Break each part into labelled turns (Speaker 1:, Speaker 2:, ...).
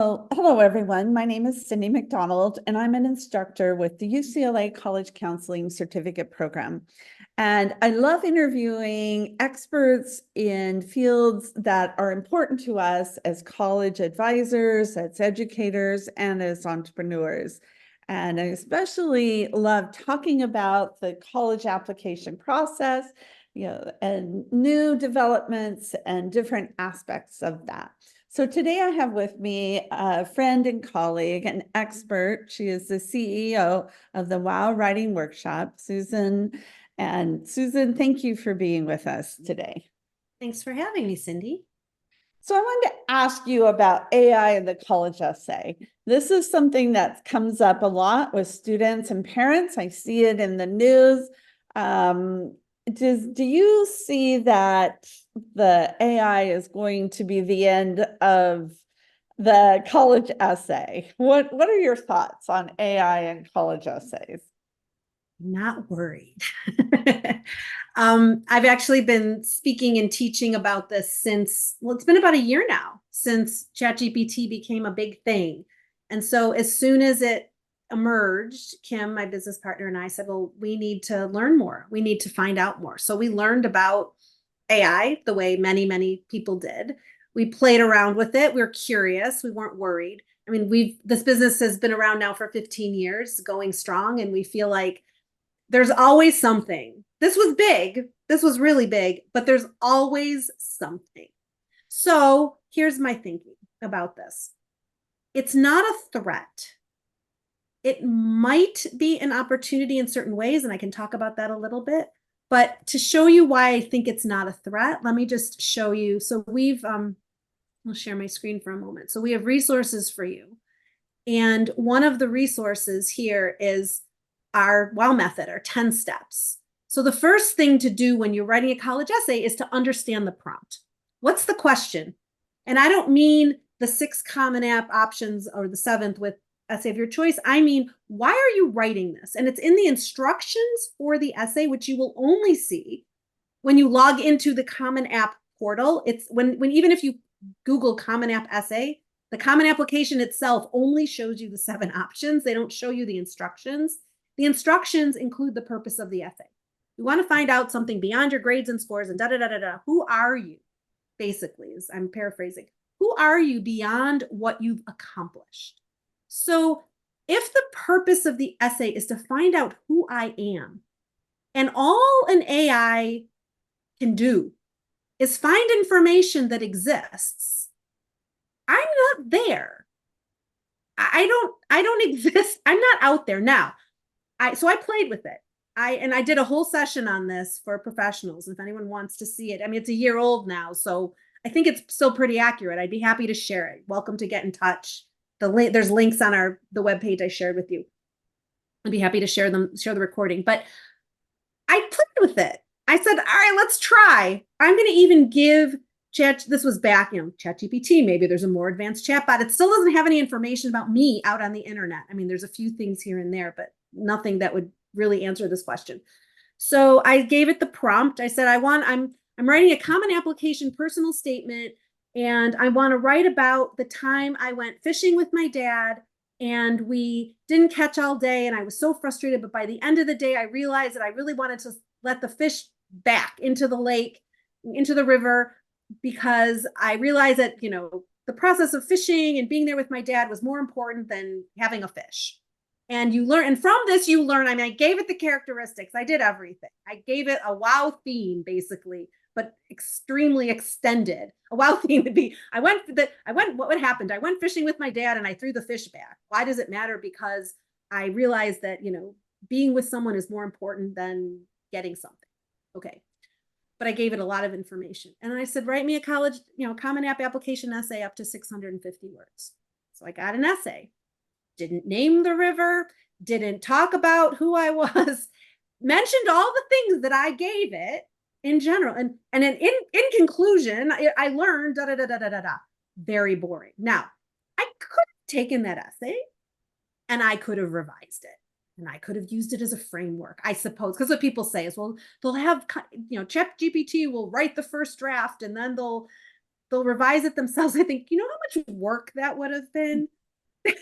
Speaker 1: Well, hello, everyone. My name is Cyndy McDonald, and I'm an instructor with the UCLA College Counseling Certificate Program. And I love interviewing experts in fields that are important to us as college advisors, as educators, and as entrepreneurs. And I especially love talking about the college application process, and new developments and different aspects of that. So today I have with me a friend and colleague, an expert. She is the CEO of the WOW Writing Workshop, Susan. And Susan, thank you for being with us today.
Speaker 2: Thanks for having me, Cyndy.
Speaker 1: So I wanted to ask you about AI in the college essay. This is something that comes up a lot with students and parents. I see it in the news. Do you see that the AI is going to be the end of the college essay? What are your thoughts on AI and college essays?
Speaker 2: Not worried. I've actually been speaking and teaching about this since, well, it's been about a year now since ChatGPT became a big thing. And so as soon as it emerged, Kim, my business partner, and I said, well, we need to learn more. We need to find out more. So we learned about AI the way many, many people did. We played around with it. We were curious. We weren't worried. I mean, this business has been around now for 15 years, going strong, and we feel like there's always something. This was big. This was really big, but there's always something. So here's my thinking about this. It's not a threat. It might be an opportunity in certain ways, and I can talk about that a little bit. But to show you why I think it's not a threat, let me just show you. So I'll share my screen for a moment. So we have resources for you. And one of the resources here is our WOW method, our 10 steps. So the first thing to do when you're writing a college essay is to understand the prompt. What's the question? And I don't mean the 6 Common App options or the 7th with essay of your choice. I mean, why are you writing this? And it's in the instructions for the essay, which you will only see when you log into the Common App portal. It's when even if you Google Common App essay, the Common Application itself only shows you the 7 options. They don't show you the instructions. The instructions include the purpose of the essay. You want to find out something beyond your grades and scores and da-da-da-da-da. Who are you? Basically, as I'm paraphrasing. Who are you beyond what you've accomplished? So if the purpose of the essay is to find out who I am, and all an AI can do is find information that exists, I'm not there. I don't exist. I'm not out there now. So I played with it. I did a whole session on this for professionals. If anyone wants to see it, I mean, it's a year old now, so I think it's still pretty accurate. I'd be happy to share it. Welcome to get in touch. There's links on the webpage I shared with you. I'd be happy to share the recording. But I played with it. I said, all right, let's try. I'm going to even give this was back, ChatGPT. Maybe there's a more advanced chatbot. It still doesn't have any information about me out on the internet. I mean, there's a few things here and there, but nothing that would really answer this question. So I gave it the prompt. I said, I'm writing a Common Application personal statement, and I want to write about the time I went fishing with my dad, and we didn't catch all day, and I was so frustrated. But by the end of the day, I realized that I really wanted to let the fish back into the lake, into the river, because I realized that, the process of fishing and being there with my dad was more important than having a fish. And you learn, and from this you learn, I mean, I gave it the characteristics. I did everything. I gave it a WOW theme, basically, but extremely extended. A WOW theme would be, what happened? I went fishing with my dad and I threw the fish back. Why does it matter? Because I realized that, being with someone is more important than getting something. Okay. But I gave it a lot of information. And I said, write me a college, Common App application essay up to 650 words. So I got an essay. Didn't name the river, didn't talk about who I was, mentioned all the things that I gave it in general. And in conclusion, I learned da-da-da-da-da-da. Very boring. Now, I could have taken that essay and I could have revised it. And I could have used it as a framework, I suppose, because what people say is, well, they'll have, ChatGPT will write the first draft and then they'll they'll revise it themselves. I think, you know how much work that would have been? It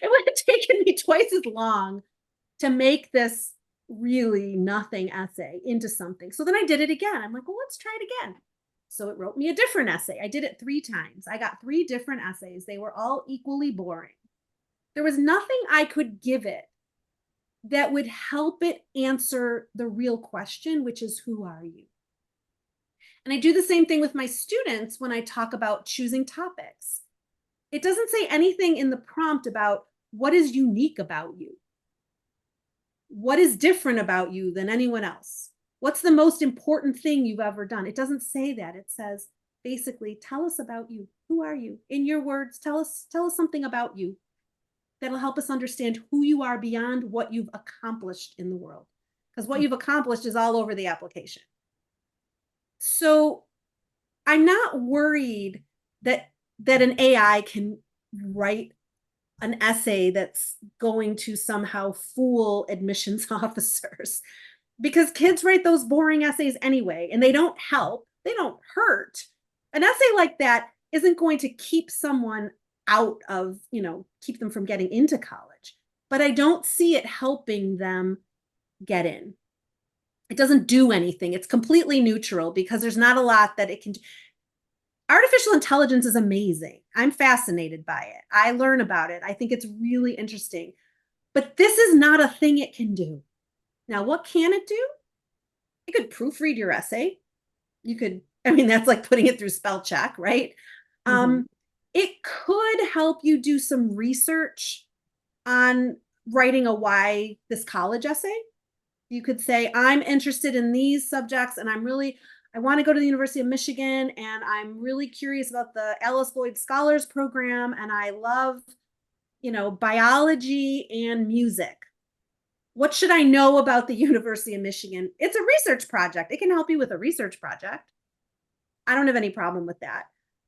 Speaker 2: would have taken me twice as long to make this really nothing essay into something. So then I did it again. I'm like, well, let's try it again. So it wrote me a different essay. I did it 3 times. I got 3 different essays. They were all equally boring. There was nothing I could give it that would help it answer the real question, which is, who are you? And I do the same thing with my students when I talk about choosing topics. It doesn't say anything in the prompt about what is unique about you. What is different about you than anyone else? What's the most important thing you've ever done? It doesn't say that. It says, basically, tell us about you. Who are you? In your words, tell us something about you that'll help us understand who you are beyond what you've accomplished in the world. Because what you've accomplished is all over the application. So I'm not worried that an AI can write an essay that's going to somehow fool admissions officers, because kids write those boring essays anyway, and they don't help, they don't hurt. An essay like that isn't going to keep someone out of, keep them from getting into college, but I don't see it helping them get in. It doesn't do anything. It's completely neutral because there's not a lot that it can do. Artificial intelligence is amazing. I'm fascinated by it. I learn about it. I think it's really interesting. But this is not a thing it can do. Now, what can it do? It could proofread your essay. You could, that's like putting it through spell check, right? It could help you do some research on writing a why this college essay. You could say, I'm interested in these subjects and I want to go to the University of Michigan, and I'm really curious about the Alice Lloyd Scholars Program, and I love, biology and music. What should I know about the University of Michigan? It's a research project. It can help you with a research project. I don't have any problem with that.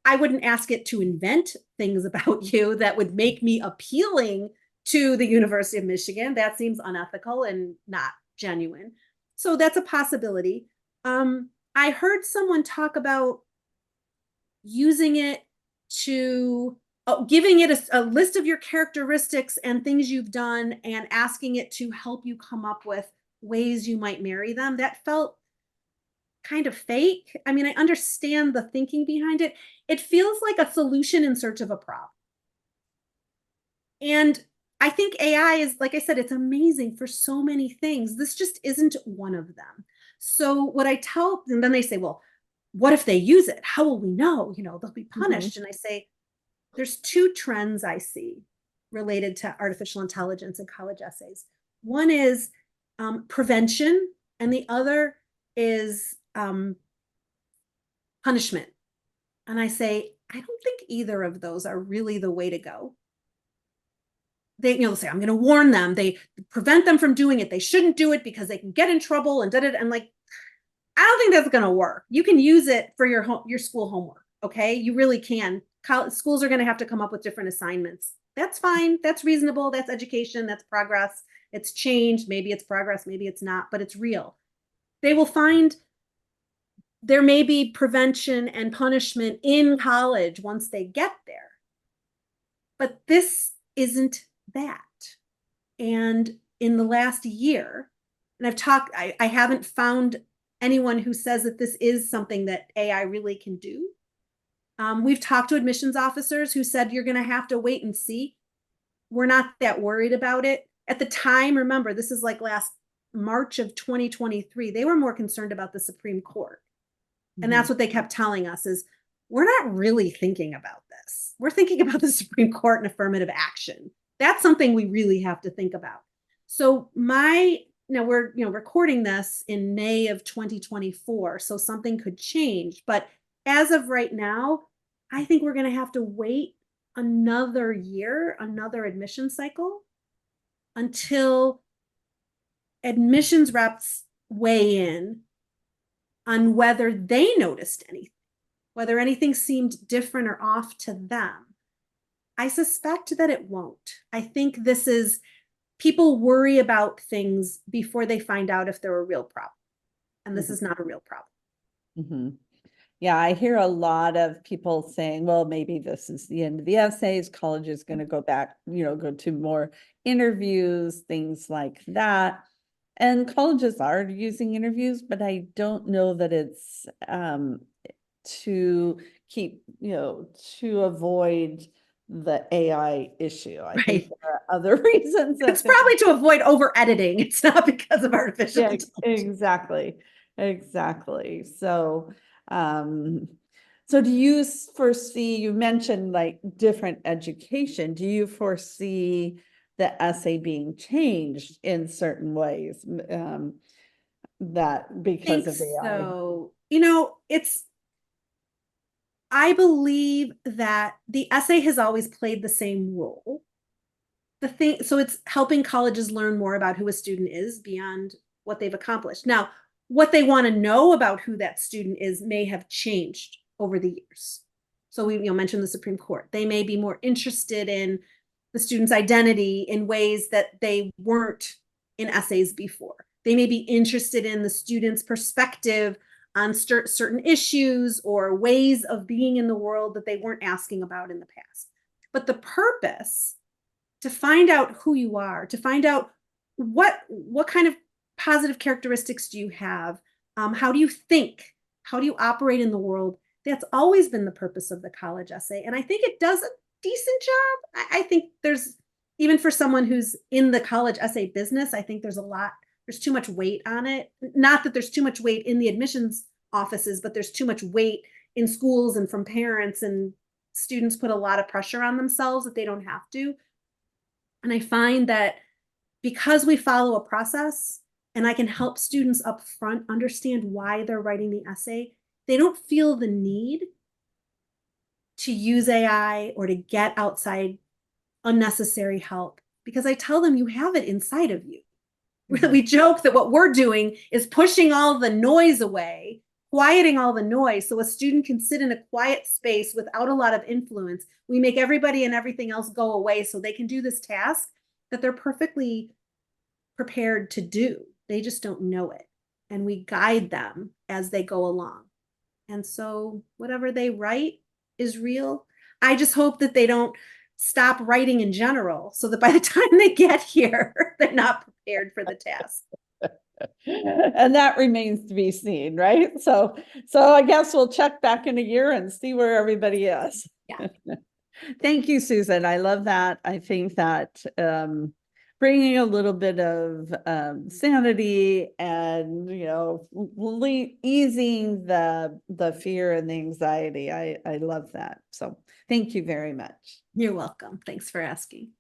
Speaker 2: I wouldn't ask it to invent things about you that would make me appealing to the University of Michigan. That seems unethical and not genuine. So that's a possibility. I heard someone talk about using it to giving it a list of your characteristics and things you've done and asking it to help you come up with ways you might marry them. That felt kind of fake. I understand the thinking behind it. It feels like a solution in search of a problem. And I think AI is, like I said, it's amazing for so many things. This just isn't one of them. So what I tell them, then they say, well, what if they use it? How will we know? They'll be punished. And I say, there's 2 trends I see related to artificial intelligence and college essays. One is prevention, and the other is punishment. And I say, I don't think either of those are really the way to go. They'll say, I'm going to warn them. They prevent them from doing it. They shouldn't do it because they can get in trouble and and like, I don't think that's going to work. You can use it for your school homework. Okay. You really can. Schools are going to have to come up with different assignments. That's fine. That's reasonable. That's education. That's progress. It's change. Maybe it's progress. Maybe it's not, but it's real. They will find there may be prevention and punishment in college once they get there. But this isn't that. And in the last year, and I haven't found anyone who says that this is something that AI really can do. We've talked to admissions officers who said, you're going to have to wait and see. We're not that worried about it. At the time, remember, this is like last March of 2023, they were more concerned about the Supreme Court. And that's what they kept telling us is, we're not really thinking about this. We're thinking about the Supreme Court and affirmative action. That's something we really have to think about. So we're recording this in May of 2024, so something could change. But as of right now, I think we're going to have to wait another year, another admission cycle, until admissions reps weigh in on whether they noticed anything, whether anything seemed different or off to them. I suspect that it won't. I think this is, people worry about things before they find out if they're a real problem. And this is not a real problem.
Speaker 1: Yeah, I hear a lot of people saying, well, maybe this is the end of the essays. College is going to go back, go to more interviews, things like that. And colleges are using interviews, but I don't know that it's to keep, to avoid the AI issue. I think
Speaker 2: Right.
Speaker 1: there are other reasons that
Speaker 2: It's probably to avoid over editing. It's not because of artificial
Speaker 1: yeah,
Speaker 2: intelligence.
Speaker 1: exactly. Exactly. So do you foresee, you mentioned like different education, do you foresee the essay being changed in certain ways, that
Speaker 2: I
Speaker 1: because
Speaker 2: think
Speaker 1: of AI?
Speaker 2: so. I believe that the essay has always played the same role. So it's helping colleges learn more about who a student is beyond what they've accomplished. Now, what they want to know about who that student is may have changed over the years. So we mentioned the Supreme Court. They may be more interested in the student's identity in ways that they weren't in essays before. They may be interested in the student's perspective on certain issues or ways of being in the world that they weren't asking about in the past. But the purpose to find out who you are, to find out what kind of positive characteristics do you have, how do you think, how do you operate in the world. That's always been the purpose of the college essay, and I think it does a decent job. I think there's, even for someone who's in the college essay business, I think there's too much weight on it. Not that there's too much weight in the admissions offices, but there's too much weight in schools and from parents, and students put a lot of pressure on themselves that they don't have to. And I find that because we follow a process and I can help students up front understand why they're writing the essay, they don't feel the need to use AI or to get outside unnecessary help, because I tell them you have it inside of you. We joke that what we're doing is pushing all the noise away, quieting all the noise so a student can sit in a quiet space without a lot of influence. We make everybody and everything else go away so they can do this task that they're perfectly prepared to do. They just don't know it. And we guide them as they go along. And so whatever they write is real. I just hope that they don't stop writing in general so that by the time they get here, they're not prepared for the task.
Speaker 1: And that remains to be seen, right? So I guess we'll check back in a year and see where everybody is.
Speaker 2: Yeah.
Speaker 1: Thank you, Susan. I love that. I think that bringing a little bit of sanity and easing the fear and the anxiety. I love that. So thank you very much.
Speaker 2: You're welcome. Thanks for asking.